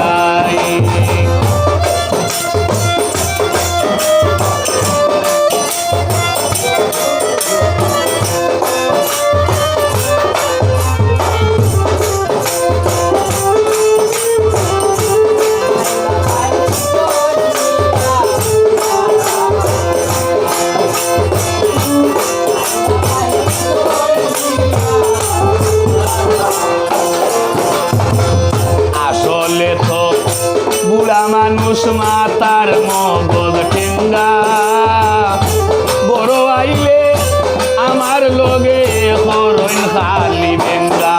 মাইটাই বুড়া মানুষ মাতার মগজ ঠেঙ্গা বড় আইলে আমার লগে হরণ খালি বেঙ্গা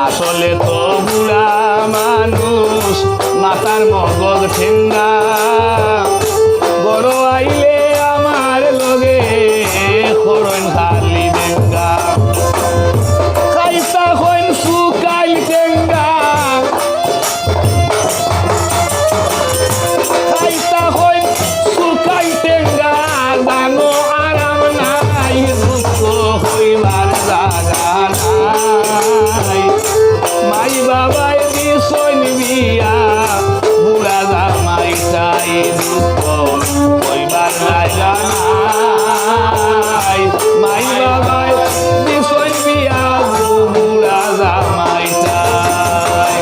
আসলে তো বুড়া মানুষ মাতার মগজ ঠেঙ্গা বড় আইলে আমার লগে হরণ খালি বেঙ্গা খাইতা হইন সুকাইল টেঙ্গা মাই বাবাই দিছইন বিয়া বুড়া জামাইটাই দুঃখ কইবার জায়গা নাই মাই বাবাই দিছইন বিয়া বুড়া জামাইটাই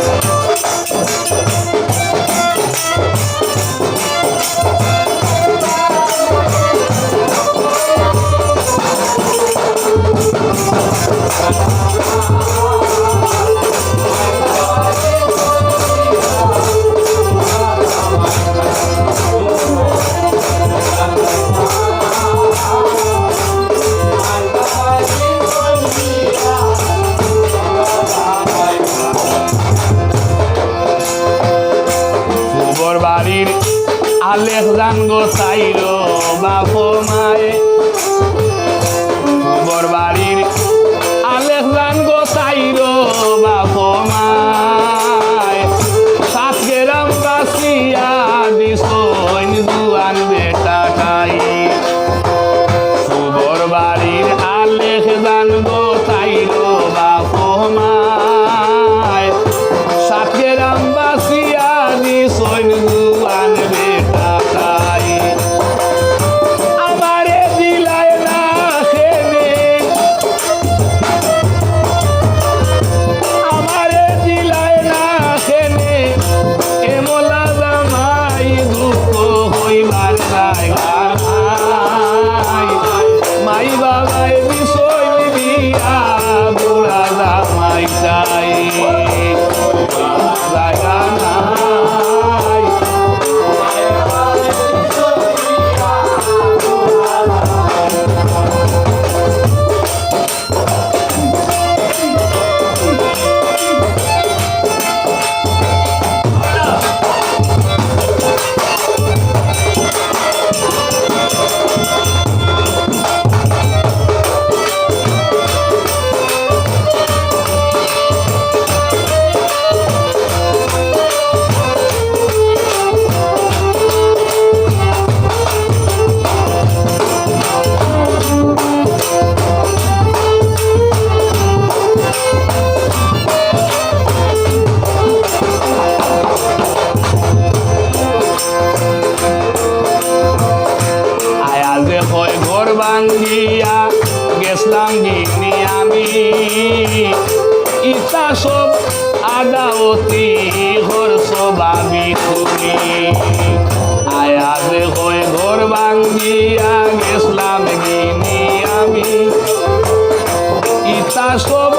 বাড়ির আলেখ জান গো চাইর বাপ মায়ে গোবর বাড়ির আলেখ জান গো চাইর বাপ মায় 7 গ্রাম বাসিয়া দিছইন জুয়ান বেটাটাই গোবর বাড়ির আলেখ জান গো চাইর বাপ মায় 7 গ্রাম বাসিয়া দিছইন জুয়ান বেটাটাই আমারে দিলায় না খেনে আমারে দিলায় না খেনে এমলা জামাই দুঃখ হইবার জায়গা নাই মাই বাবাই বিষয় দিয়া বুড়া জামাইটাই জায়গা নাই ভাঙ্গিয়া গেছলাম গিনি আমি ইতা সব আদাওতি হরস ভাবি তুমি আয়া যে হয় ঘর ভাঙ্গিয়া গেছলাম গিনি আমি ইতা সব